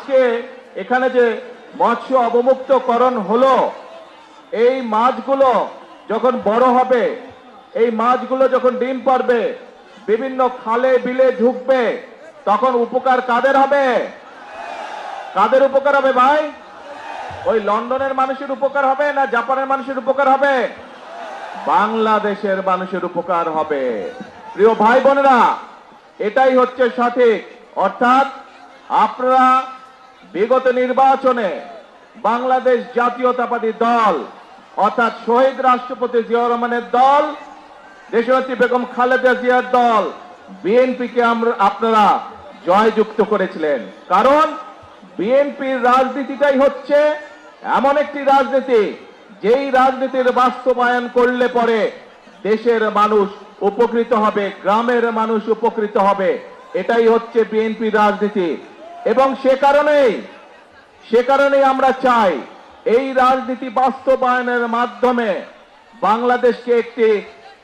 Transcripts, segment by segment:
আজকে এখানে যে মৎস্য অবমুক্তকরণ হলো, এই মাছগুলো যখন বড় হবে, এই মাছগুলো যখন ডিম পারবে, বিভিন্ন খালে বিলে ঢুকবে, তখন উপকার কাদের হবে? কাদের উপকার হবে ভাই? ওই লন্ডনের মানুষের উপকার হবে না জাপানের মানুষের উপকার হবে? বাংলাদেশের মানুষের উপকার হবে। প্রিয় ভাই বোনেরা, এটাই হচ্ছে সঠিক। অর্থাৎ আপনারা বিগত নির্বাচনে বাংলাদেশ জাতীয়তাবাদী দল অর্থাৎ শহীদ রাষ্ট্রপতি জিয়াউর রহমানের দল, দেশনেত্রী বেগম খালেদা জিয়ার দল বিএনপিকে আপনারা জয়যুক্ত করেছিলেন। কারণ বিএনপির রাজনীতিটাই হচ্ছে এমন একটি রাজনীতি, যেই রাজনীতির বাস্তবায়ন করলে পরে দেশের মানুষ উপকৃত হবে, গ্রামের মানুষ উপকৃত হবে। এটাই হচ্ছে বিএনপির রাজনীতি। এবং সে কারণেই আমরা চাই এই রাজনীতি বাস্তবায়নের মাধ্যমে বাংলাদেশকে একটি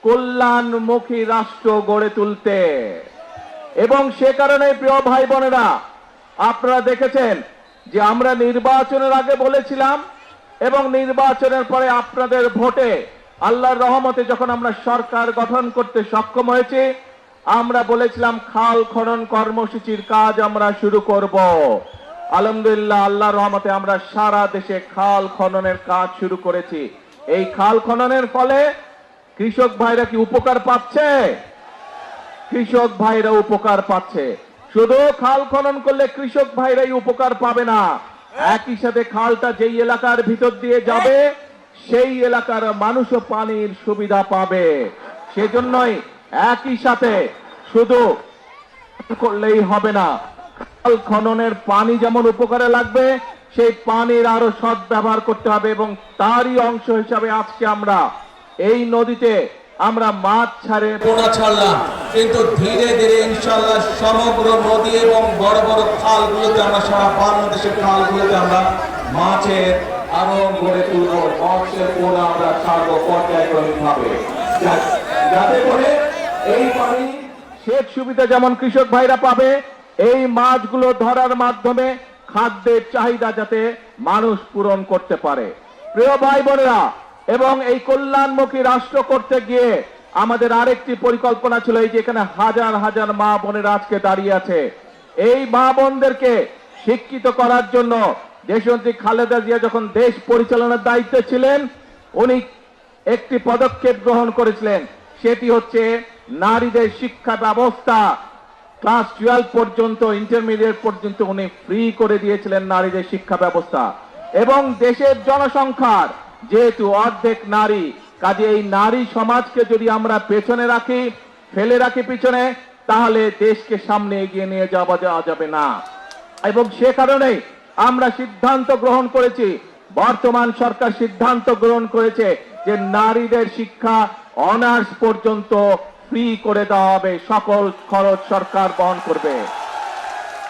কল্যাণমুখী রাষ্ট্র গড়ে তুলতে। এবং সে কারণে প্রিয় ভাই বোনেরা, আপনারা দেখেছেন যে আমরা নির্বাচনের আগে বলেছিলাম এবং নির্বাচনের পরে আপনাদের ভোটে আল্লাহর রহমতে যখন আমরা সরকার গঠন করতে সক্ষম হয়েছি, আমরা বলেছিলাম খাল খনন কর্মসূচির কাজ আমরা শুরু করব। আলহামদুলিল্লাহ, আল্লাহর রহমতে আমরা সারা দেশে খাল খননের কাজ শুরু করেছি। এই খাল খননের ফলে কৃষক ভাইরা কি উপকার পাচ্ছে? কৃষক ভাইরা উপকার পাচ্ছে। শুধু খাল খনন করলে কৃষক ভাইরাই উপকার পাবে না, একই সাথে খালটা যেই এলাকার ভিতর দিয়ে যাবে সেই এলাকার মানুষও পানির সুবিধা পাবে। সেজন্যই একই সাথে শুধু করলেই হবে না, খাল খননের পানি যেমন উপকারে লাগবে, সেই পানির আরো সৎ ব্যবহার করতে হবে। এবং তারই অংশ হিসাবে আজকে আমরা এই নদীতে আমরা মাছ ছাড়লাম, কিন্তু ধীরে ধীরে ইনশাআল্লাহ সমগ্র নদী এবং বড় বড় খালগুলোতে আমরা সারা বাংলাদেশের খালগুলোতে আমরা মাছের আরো গড়ে তুলব, মৎস্যের পোনা আমরা ছাড়বো পর্যায়ক্রমিকভাবে, যাতে করে এই পানি সেচ সুবিধা যেমন কৃষক ভাইরা পাবে, এই মাছগুলো ধরার মাধ্যমে খাদ্যের চাহিদা যাতে মানুষ পূরণ করতে পারে। প্রিয় ভাই বোনেরা, এবং এই কল্যাণমুখী রাষ্ট্র করতে গিয়ে আমাদের আরেকটি পরিকল্পনা ছিল, এই যে এখানে হাজার হাজার মা বোনেরা আজকে দাঁড়িয়ে আছে, এই মা বোনদেরকে শিক্ষিত করার জন্য দেশনেত্রী খালেদা জিয়া যখন দেশ পরিচালনার দায়িত্বে ছিলেন, উনি একটি পদক্ষেপ গ্রহণ করেছিলেন। সেটি হচ্ছে নারীদের শিক্ষা ব্যবস্থা ক্লাস 12 পর্যন্ত, ইন্টারমিডিয়েট পর্যন্ত উনি ফ্রি করে দিয়েছিলেন নারীদের শিক্ষা ব্যবস্থা। এবং দেশের জনসংখ্যার যেহেতু অর্ধেক নারী, কাজে এই নারী সমাজকে যদি আমরা পেছনে রাখি, ফেলে রাখি পিছনে, তাহলে দেশকে সামনে এগিয়ে নিয়ে যাওয়া যাবে না। এবং সে কারণেই আমরা সিদ্ধান্ত গ্রহণ করেছি, বর্তমান সরকার সিদ্ধান্ত গ্রহণ করেছে যে নারীদের শিক্ষা অনার্স পর্যন্ত ফ্রি করে দেওয়া হবে, সকল খরচ সরকার বহন করবে।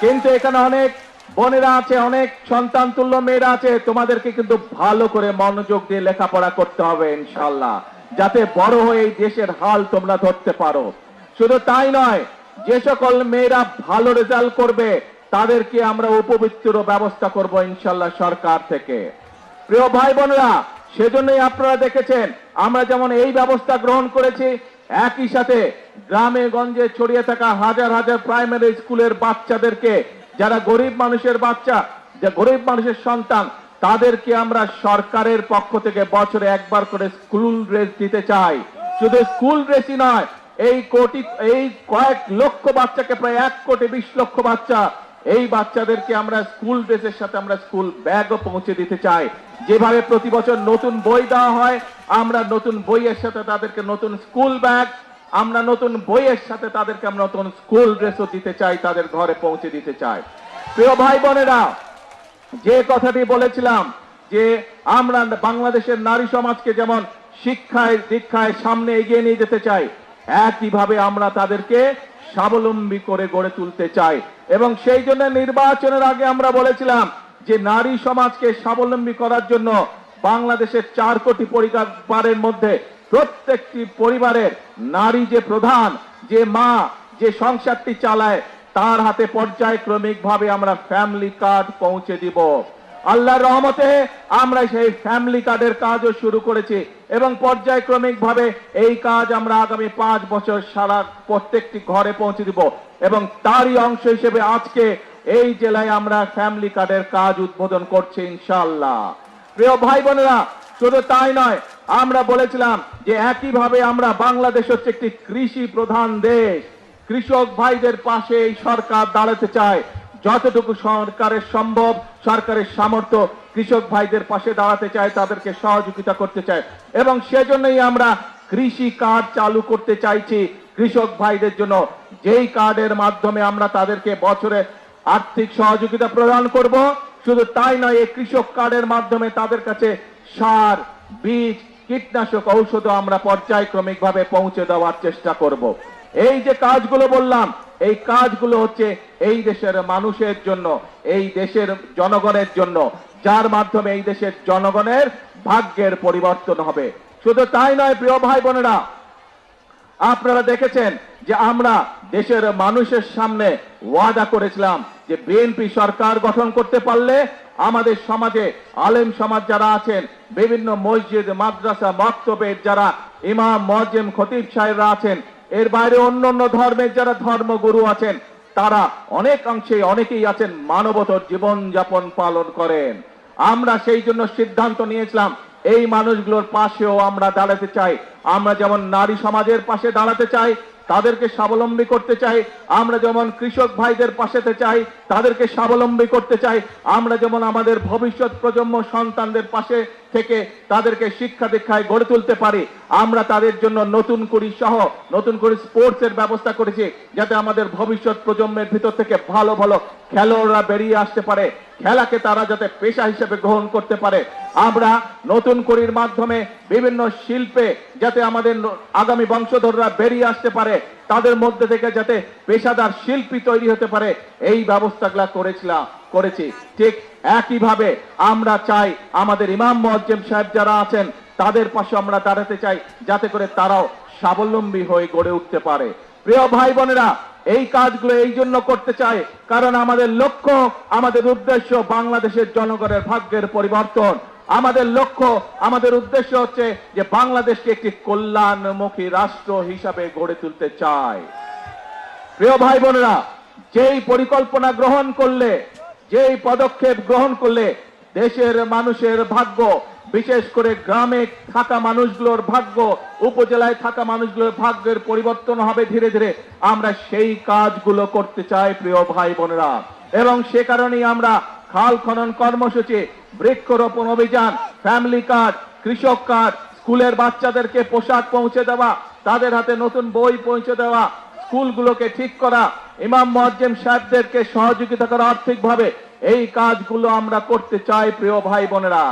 কিন্তু এখানে অনেক বোনেরা আছে, অনেক সন্তান তুল্য মেয়েরা আছে, তোমাদেরকে কিন্তু ভালো করে মনোযোগ দিয়ে লেখাপড়া করতে হবে ইনশাআল্লাহ, যাতে বড় হয়ে এই দেশের হাল তোমরা ধরতে পারো। শুধু তাই নয়, যে সকল মেয়েরা ভালো রেজাল্ট করবে তাদেরকে আমরা উপবৃত্তির ব্যবস্থা করব ইনশাআল্লাহ সরকার থেকে। প্রিয় ভাই বোনেরা, সেজন্যই আপনারা দেখেছেন আমরা যেমন এই ব্যবস্থা গ্রহণ করেছি, একই সাথে গ্রামে গঞ্জে ছড়িয়ে থাকা হাজার হাজার প্রাইমারি স্কুলের বাচ্চাদেরকে, যারা গরিব মানুষের বাচ্চা, যে গরিব মানুষের সন্তান, তাদেরকে আমরা সরকারের পক্ষ থেকে বছরে একবার করে স্কুল ড্রেস দিতে চাই। শুধু স্কুল ড্রেসই নয়, এই কয়েক লক্ষ বাচ্চাকে, প্রায় 1,20,00,000 বাচ্চা, এই বাচ্চাদেরকে আমরা স্কুল ড্রেসের সাথে আমরা স্কুল ব্যাগও পৌঁছে দিতে চাই। যেভাবে প্রতি বছর নতুন বই দেওয়া হয়, আমরা নতুন বইয়ের সাথে তাদেরকে নতুন স্কুল ব্যাগ, আমরা নতুন বইয়ের সাথে তাদেরকে আমরা নতুন স্কুল ড্রেসও দিতে চাই, তাদের ঘরে পৌঁছে দিতে চাই। প্রিয় ভাই বোনেরা, যে কথাটি বলেছিলাম যে আমরা বাংলাদেশের নারী সমাজকে যেমন শিক্ষায় দীক্ষায় সামনে এগিয়ে নিয়ে যেতে চাই, একইভাবে আমরা তাদেরকে স্বাবলম্বী করে গড়ে তুলতে চাই। এবং সেই জন্য নির্বাচনের আগে আমরা বলেছিলাম যে নারী সমাজকে স্বাবলম্বী করার জন্য বাংলাদেশের 4 কোটি পরিবারের মধ্যে প্রত্যেকটি পরিবারের নারী যে প্রধান, যে মা, যে সংসারটি চালায়, তার হাতে পর্যায়ক্রমিকভাবে আমরা ফ্যামিলি কার্ড পৌঁছে দিব। আল্লাহর রহমতে আমরা সেই ফ্যামিলি কার্ডের কাজও শুরু করেছি এবং পর্যায়ক্রমিকভাবে এই কাজ আমরা আগামী 5 বছর সারা প্রত্যেকটি ঘরে পৌঁছে দিব এবং তারই অংশ হিসেবে আজকে এই জেলায় আমরা ফ্যামিলি কার্ডের কাজ উদ্বোধন করছি ইনশাআল্লাহ। প্রিয় ভাই বোনেরা, শুধু তাই নয়, আমরা বলেছিলাম যে একইভাবে আমরা বাংলাদেশ হচ্ছে একটি কৃষি প্রধান দেশ। কৃষক ভাইদের পাশে এই সরকার দাঁড়াতে চায়। যতটুকু সরকারের সম্ভব, সরকারের সামর্থ্য কৃষক ভাইদের পাশে দাঁড়াতে চায়, তাদেরকে সহযোগিতা করতে চায় এবং সেজন্যই আমরা কৃষি কার্ড চালু করতে চাইছি কৃষক ভাইদের জন্য, যেই কার্ডের মাধ্যমে আমরা তাদেরকে বছরে আর্থিক সহযোগিতা প্রদান করব। শুধু তাই নয়, এই কৃষক কার্ডের মাধ্যমে তাদের কাছে সার, বীজ, কীটনাশক, ঔষধও আমরা পর্যায়ক্রমিকভাবে পৌঁছে দেওয়ার চেষ্টা করব। এই যে কাজগুলো বললাম, এই কাজগুলো হচ্ছে এই দেশের মানুষের জন্য, এই দেশের জনগণের জন্য, যার মাধ্যমে এই দেশের জনগণের ভাগ্যের পরিবর্তন হবে। শুধু তাই নয় প্রিয় ভাই বোনেরা, আপনারা দেখেছেন যে আমরা দেশের মানুষের সামনে ওয়াদা করেছিলাম যে বিএনপি সরকার গঠন করতে পারলে আমাদের সমাজে আলেম সমাজ যারা আছেন, বিভিন্ন মসজিদ, মাদ্রাসা, মক্তবের যারা ইমাম, মুয়াজ্জিম, খতিব সাহেবরা আছেন, এর বাইরে অন্যান্য ধর্মের যারা ধর্মগুরু আছেন, তারা অনেকেই আছেন মানবতর জীবন যাপন পালন করেন। আমরা সেই জন্য সিদ্ধান্ত নিয়েছিলাম এই মানুষগুলোর পাশেও আমরা দাঁড়াতে চাই। আমরা যেমন নারী সমাজের পাশে দাঁড়াতে চাই, তাদেরকে স্বাবলম্বী করতে চাই। আমরা যেমন কৃষক ভাইদের পাশে চাই, তাদেরকে স্বাবলম্বী করতে চাই। আমরা যেমন আমাদের ভবিষ্যৎ প্রজন্ম সন্তানদের পাশে থেকে তাদেরকে শিক্ষা দীক্ষায় গড়ে তুলতে পারি, আমরা তাদের জন্য নতুন করে স্পোর্টসের ব্যবস্থা করেছি, যাতে আমাদের ভবিষ্যৎ প্রজন্মের ভিতর থেকে ভালো ভালো খেলোয়াড়রা বেরিয়ে আসতে পারে, খেলাকে তারা যাতে পেশা হিসেবে গ্রহণ করতে পারে। আমরা নতুন করির মাধ্যমে বিভিন্ন শিল্পে যাতে আমাদের আগামী বংশধররা বেরিয়ে আসতে পারে, তাদের মধ্যে থেকে যাতে পেশাদার শিল্পী তৈরি হতে পারে, এই ব্যবস্থাগুলো করেছি। ঠিক একইভাবে আমরা চাই আমাদের ইমাম, মুয়াজ্জিম সাহেব যারা আছেন, তাদের পাশে আমরা দাঁড়াতে চাই, যাতে করে তারাও স্বাবলম্বী হয়ে গড়ে উঠতে পারে। প্রিয় ভাই বোনেরা, এই কাজগুলো এই জন্য করতে চাই কারণ আমাদের লক্ষ্য, আমাদের উদ্দেশ্য বাংলাদেশের জনগণের ভাগ্যের পরিবর্তন। আমাদের লক্ষ্য, আমাদের উদ্দেশ্য হচ্ছে যে বাংলাদেশকে একটি কল্যাণমুখী রাষ্ট্র হিসাবে গড়ে তুলতে চাই। প্রিয় ভাই বোনেরা, যেই পরিকল্পনা গ্রহণ করলে, যেই পদক্ষেপ গ্রহণ করলে দেশের মানুষের ভাগ্য, বিশেষ করে গ্রামে থাকা মানুষগুলোর ভাগ্য, উপজেলায় থাকা মানুষগুলোর ভাগ্যের পরিবর্তন হবে ধীরে ধীরে, আমরা সেই কাজগুলো করতে চাই প্রিয় ভাই বোনেরা। এবং সে কারণেই আমরা খাল খনন কর্মসূচি, বৃক্ষরোপণ অভিযান, ফ্যামিলি কার্ড, কৃষক কার্ড, স্কুলের বাচ্চাদেরকে পোশাক পৌঁছে দেওয়া, তাদের হাতে নতুন বই পৌঁছে দেওয়া, স্কুলগুলোকে ঠিক করা, ইমাম, মুয়াজ্জিম সাহেবদেরকে সহযোগিতা করা আর্থিকভাবে, এই কাজগুলো আমরা করতে চাই প্রিয় ভাই বোনেরা।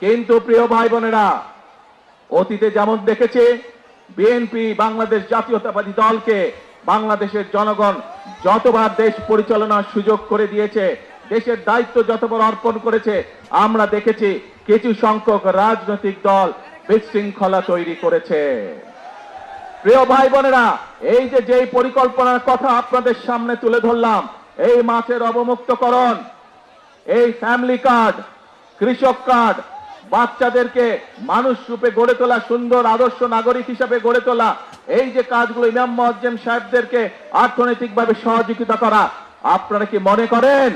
কিন্তু প্রিয় ভাই বোনেরা, অতীতে যেমন দেখেছে বিএনপি, বাংলাদেশ জাতীয়তাবাদী দলকে বাংলাদেশের জনগণ যতবার দেশ পরিচালনার সুযোগ করে দিয়েছে, দেশের দায়িত্ব যতবার অর্পণ করেছে, আমরা দেখেছি কিছু সংখ্যক রাজনৈতিক দল বিশৃঙ্খলা তৈরি করেছে। প্রিয় ভাই বোনেরা, এই যেই পরিকল্পনার কথা আপনাদের সামনে তুলে ধরলাম, এই মাছের অবমুক্তকরণ, এই ফ্যামিলি কার্ড, কৃষক কার্ড, বাচ্চাদেরকে মানুষ রূপে গড়ে তোলা, সুন্দর আদর্শ নাগরিক হিসাবে গড়ে তোলা, এই যে কাজগুলো, ইমাম, মুয়াজ্জিম সাহেবদেরকে অর্থনৈতিকভাবে সহযোগিতা করা, আপনারা কি মনে করেন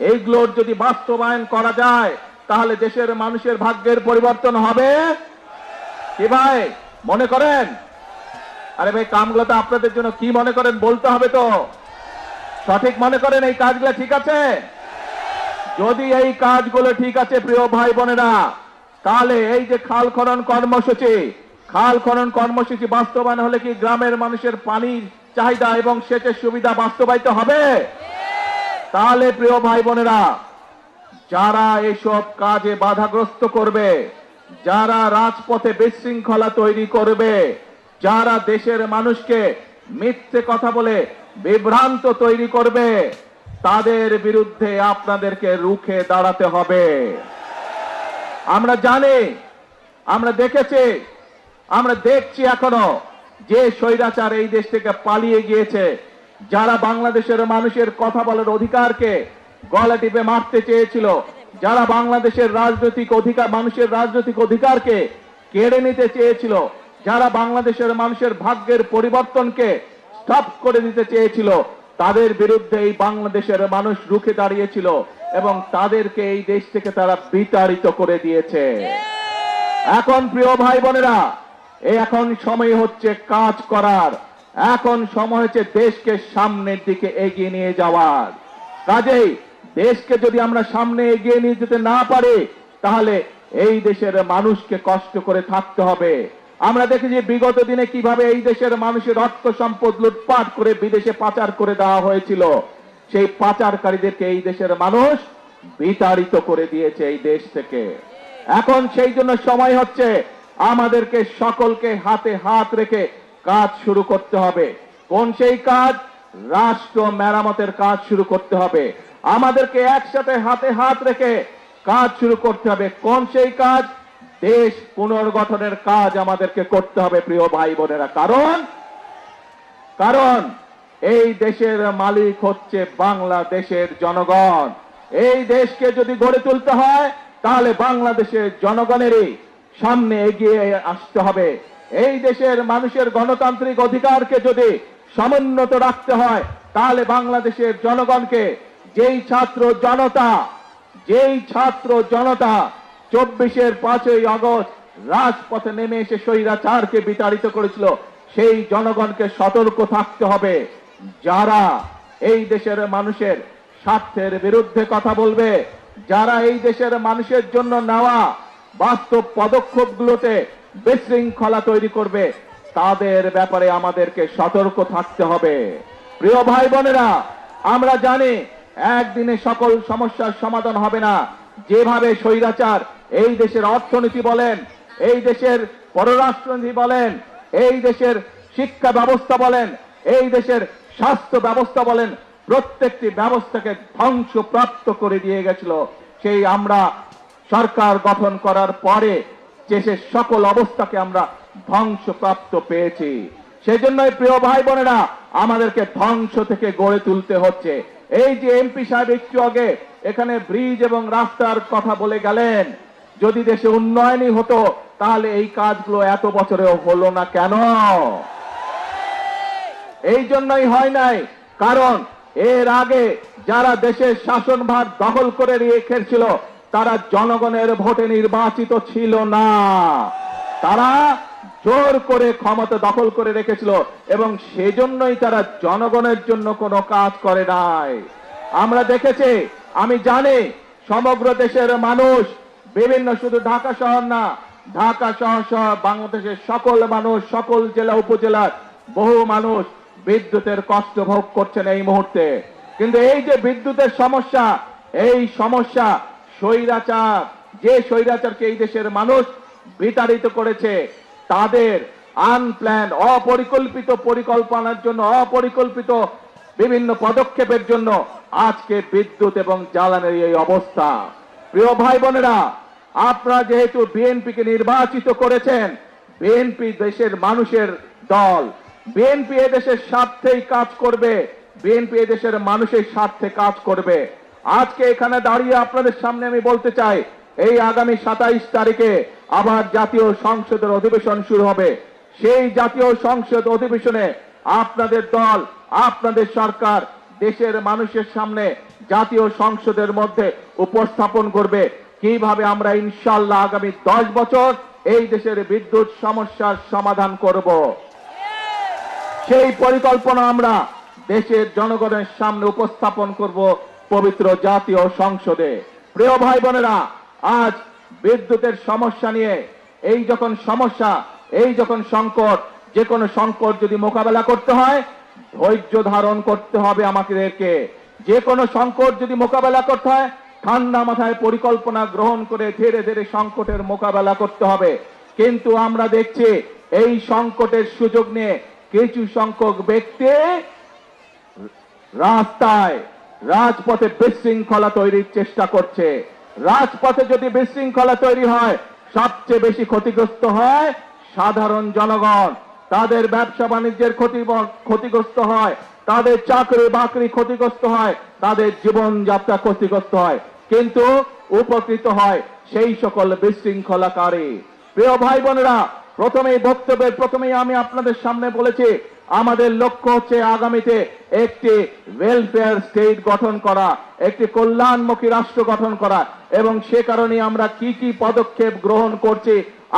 এইগুলোর যদি বাস্তবায়ন করা যায় তাহলে দেশের মানুষের ভাগ্যের পরিবর্তন হবে? কি ভাই মনে করেন? আরে ভাই, কামগুলো তো আপনাদের জন্য কি মনে করেন বলতে হবে তো। সঠিক মনে করেন এই কাজগুলো ঠিক আছে? যদি এই কাজগুলো ঠিক আছে প্রিয় ভাই বোনেরা, তাহলে এই যে খাল খনন কর্মসূচি বাস্তবায়ন হলে কি গ্রামের মানুষের পানির চাহিদা এবং সেচের সুবিধা বাস্তবায়িত হবে? তাহলে প্রিয় ভাই বোনেরা, যারা এসব কাজে বাধাগ্রস্ত করবে, যারা রাজপথে বিশৃঙ্খলা তৈরি করবে, যারা দেশের মানুষকে মিথ্যে কথা বলে বিভ্রান্ত তৈরি করবে, তাদের বিরুদ্ধে আপনাদেরকে রুখে দাঁড়াতে হবে। আমরা জানি, আমরা দেখেছি, আমরা দেখছি এখনো যে স্বৈরাচার এই দেশ থেকে পালিয়ে গিয়েছে, যারা বাংলাদেশের মানুষের কথা বলার অধিকারকে গলা টিপে মারতে চেয়েছিল, যারা বাংলাদেশের রাজনৈতিক অধিকার, মানুষের রাজনৈতিক অধিকারকে কেড়ে নিতে চেয়েছিল, যারা বাংলাদেশের মানুষের ভাগ্যের পরিবর্তনকে স্টপ করে দিতে চেয়েছিল, তাদের বিরুদ্ধে এই বাংলাদেশের মানুষ রুখে দাঁড়িয়েছিল এবং তাদেরকে এই দেশ থেকে তারা বিতাড়িত করে দিয়েছে। এখন প্রিয় ভাই বোনেরা, এখন সময় হচ্ছে কাজ করার, এখন সময় হচ্ছে দেশকে সামনের দিকে এগিয়ে নিয়ে যাওয়ার। কাজেই দেশকে যদি আমরা সামনে এগিয়ে নিয়ে যেতে না পারি, তাহলে এই দেশের মানুষকে কষ্ট করে থাকতে হবে। আমরা দেখেছি বিগত দিনে কিভাবে এই দেশের মানুষের অর্থ সম্পদ লুটপাট করে বিদেশে পাচার করে দেওয়া হয়েছিল। সেই পাচারকারীদেরকে এই দেশের মানুষ বিতাড়িত করে দিয়েছে এই দেশ থেকে। এখন সেই জন্য সময় হচ্ছে আমাদেরকে সকলকে হাতে হাত রেখে কাজ শুরু করতে হবে। কোন সেই কাজ? রাষ্ট্র মেরামতের কাজ শুরু করতে হবে। আমাদেরকে একসাথে হাতে হাত রেখে কাজ শুরু করতে হবে। কোন সেই কাজ? দেশ পুনর্গঠনের কাজ আমাদেরকে করতে হবে প্রিয় ভাই বোনেরা। কারণ এই দেশের মালিক হচ্ছে বাংলাদেশের জনগণ। এই দেশকে যদি গড়ে তুলতে হয়, তাহলে বাংলাদেশের জনগণেরই সামনে এগিয়ে আসতে হবে। এই দেশের মানুষের গণতান্ত্রিক অধিকারকে যদি সমুন্নত রাখতে হয়, তাহলে বাংলাদেশের জনগণকে যেই ছাত্র জনতা 24-এর 5ই আগস্ট রাজপথে নেমে এসে স্বৈরাচারকে বিতাড়িত করেছিল, সেই জনগণকে সতর্ক থাকতে হবে। যারা এই দেশের মানুষের স্বার্থের বিরুদ্ধে কথা বলবে, যারা এই দেশের মানুষের জন্য নেওয়া বাস্তব পদক্ষেপগুলোতে বিশৃঙ্খলা তৈরি করবে, তাদের ব্যাপারে আমাদেরকে সতর্ক থাকতে হবে। প্রিয় ভাই বোনেরা, আমরা জানি একদিনে সকল সমস্যার সমাধান হবে না। যেভাবে স্বৈরাচার এই দেশের অর্থনীতি বলেন, এই দেশের পররাষ্ট্রনীতি বলেন, এই দেশের শিক্ষা ব্যবস্থা বলেন, এই দেশের স্বাস্থ্য ব্যবস্থা বলেন, প্রত্যেকটি ব্যবস্থাকে ধ্বংসপ্রাপ্ত করে দিয়ে গেছিল, সেই আমরা সরকার গঠন করার পরে দেশের সকল অবস্থাকে আমরা ধ্বংসপ্রাপ্ত পেয়েছি। সেজন্যই প্রিয় ভাই বোনেরা, আমাদেরকে ধ্বংস থেকে গড়ে তুলতে হচ্ছে। এই যে এমপি সাহেব একটু আগে এখানে ব্রিজ এবং রাস্তার কথা বলে গেলেন, যদি দেশে উন্নয়নই হতো তাহলে এই কাজগুলো এত বছরেও হলো না কেন? এই জন্যই হয় নাই, কারণ এর আগে যারা দেশের শাসনভার দখল করে রেখেছিল তারা জনগণের ভোটে নির্বাচিত ছিল না। তারা জোর করে ক্ষমতা দখল করে রেখেছিল এবং সেজন্যই তারা জনগণের জন্য কোনো কাজ করে নাই। আমরা দেখেছি, আমি জানি সমগ্র দেশের মানুষ, বিভিন্ন শুধু ঢাকা শহর না, ঢাকা শহর সহ বাংলাদেশের সকল মানুষ, সকল জেলা উপজেলার বহু মানুষ বিদ্যুতের কষ্ট ভোগ করছেন এই মুহূর্তে। কিন্তু এই যে বিদ্যুতের সমস্যা, এই সমস্যা স্বৈরাচার, যে স্বৈরাচারকে এই দেশের মানুষ বিতাড়িত করেছে, তাদের আনপ্ল্যান্ড অপরিকল্পিত পরিকল্পনার জন্য, অপরিকল্পিত বিভিন্ন পদক্ষেপের জন্য আজকে বিদ্যুৎ এবং জ্বালানির এই অবস্থা। প্রিয় ভাই বোনেরা, আপনারা যেহেতু বিএনপিকে নির্বাচিত করেছেন, বিএনপি দেশের মানুষের দল, বিএনপি এদেশের স্বার্থেই কাজ করবে, বিএনপি এদেশের মানুষের স্বার্থে কাজ করবে। আজকে এখানে দাঁড়িয়ে আপনাদের সামনে আমি বলতে চাই, এই আগামী 27 তারিখে আবার জাতীয় সংসদের অধিবেশন শুরু হবে। সেই জাতীয় সংসদ অধিবেশনে আপনাদের দল, আপনাদের সরকার দেশের মানুষের সামনে জাতীয় সংসদের মধ্যে উপস্থাপন করবে কিভাবে আমরা ইনশাআল্লাহ আগামী 10 বছর এই দেশের বিদ্যুৎ সমস্যার সমাধান করব। সেই পরিকল্পনা আমরা দেশের জনগণের সামনে উপস্থাপন করব পবিত্র জাতীয় সংসদে। প্রিয় ভাই বোনেরা, আজ বিদ্যুতের সমস্যা নিয়ে এই যখন সমস্যা, এই যখন সংকট, যে কোনো সংকট যদি মোকাবেলা করতে হয় ধৈর্য ধারণ করতে হবে আমাদেরকে। যে কোনো সংকট যদি মোকাবেলা করতে হয় ঠান্ডা মাথায় পরিকল্পনা গ্রহণ করে ধীরে ধীরে সংকটের মোকাবেলা করতে হবে। কিন্তু আমরা দেখছি এই সংকটের সুযোগ নিয়ে কিছু সংখ্যক ব্যক্তি রাজপথে বিশৃঙ্খলা তৈরির চেষ্টা করছে। রাজপথে যদি বিশৃঙ্খলা তৈরি হয় সবচেয়ে বেশি ক্ষতিগ্রস্ত হয় সাধারণ জনগণ, তাদের ব্যবসা বাণিজ্যের ক্ষতিগ্রস্ত হয়, তাদের চাকরি বাকরি ক্ষতিগ্রস্ত হয়, তাদের জীবনযাত্রা ক্ষতিগ্রস্ত হয়, কিন্তু উপকৃত হয় সেই সকল বিশৃঙ্খলাকারী। প্রিয় ভাই বোনেরা, প্রথমেই আমি আপনাদের সামনে বলেছি, আমাদের লক্ষ্য হচ্ছে আগামীতে একটি ওয়েলফেয়ার স্টেট গঠন করা, একটি কল্যাণমুখী রাষ্ট্র গঠন করা, এবং সে কারণে আমরা কি কি পদক্ষেপ গ্রহণ করছি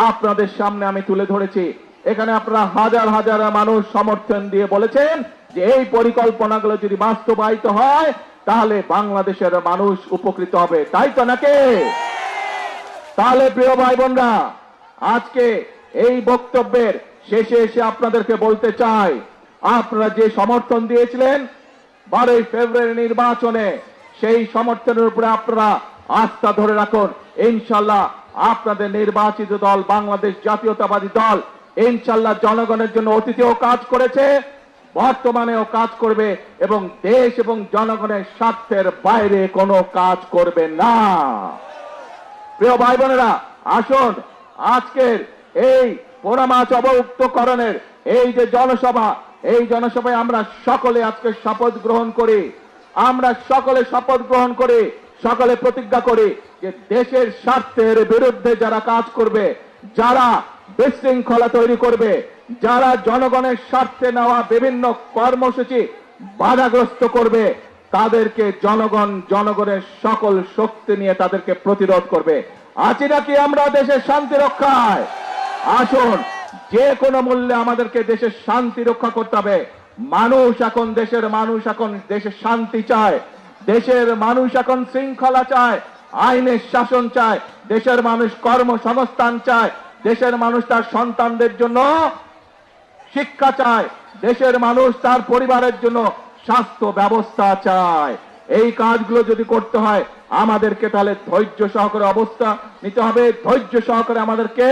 আপনাদের সামনে আমি তুলে ধরেছি। এখানে আপনারা হাজার হাজার মানুষ সমর্থন দিয়ে বলেছেন যে এই পরিকল্পনাগুলো যদি বাস্তবায়িত হয় তাহলে বাংলাদেশের মানুষ উপকৃত হবে, তাই তো নাকি? তাহলে প্রিয় ভাই বোনরা, আজকে এই বক্তব্যের শেষে এসে আপনাদেরকে বলতে চাই, আপনারা যে সমর্থন দিয়েছিলেন 12 ফেব্রুয়ারি নির্বাচনে, সেই সমর্থনের উপরে আপনারা আস্থা ধরে রাখুন। ইনশাল্লাহ আপনাদের নির্বাচিত দল বাংলাদেশ জাতীয়তাবাদী দল ইনশাল্লাহ জনগণের জন্য অতীতেও কাজ করেছে, বর্তমানেও কাজ করবে, এবং দেশ এবং জনগণের স্বার্থের বাইরে কোনো কাজ করবে না। প্রিয় ভাই বোনেরা, আসুন আজকের এই পোড়ামাছ অবমুক্তকরণের এই যে জনসভা, এই জনসভায় আমরা সকলে আজকে শপথ গ্রহণ করি। আমরা সকলে শপথ গ্রহণ করি, সকলে প্রতিজ্ঞা করি যে দেশের স্বার্থের বিরুদ্ধে যারা কাজ করবে, যারা বিশৃঙ্খলা তৈরি করবে, যারা জনগণের স্বার্থে নেওয়া বিভিন্ন কর্মসূচি বাধাগ্রস্ত করবে, তাদেরকে জনগণের সকল শক্তি নিয়ে তাদেরকে প্রতিরোধ করবে। আছি নাকি আমরা দেশের শান্তি রক্ষায়? আসুন, যে কোনো মূল্যে আমাদেরকে দেশের শান্তি রক্ষা করতে হবে। দেশের মানুষ এখন দেশের শান্তি চায়, দেশের মানুষ এখন শৃঙ্খলা চায়, আইনের শাসন চায়, দেশের মানুষ কর্মসংস্থান চায়, দেশের মানুষ তার সন্তানদের জন্য শিক্ষা চায়, দেশের মানুষ তার পরিবারের জন্য স্বাস্থ্য ব্যবস্থা চায়। এই কাজগুলো যদি করতে হয় আমাদেরকে তাহলে ধৈর্য সহকারে অবস্থা নিতে হবে, ধৈর্য সহকারে আমাদেরকে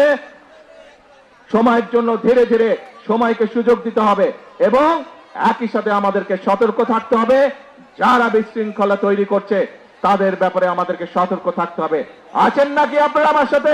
সময়ের জন্য ধীরে ধীরে সময়কে সুযোগ দিতে হবে, এবং একই সাথে আমাদেরকে সতর্ক থাকতে হবে। যারা বিশৃঙ্খলা তৈরি করছে তাদের ব্যাপারে আমাদেরকে সতর্ক থাকতে হবে। আছেন নাকি আপনারা আমার সাথে?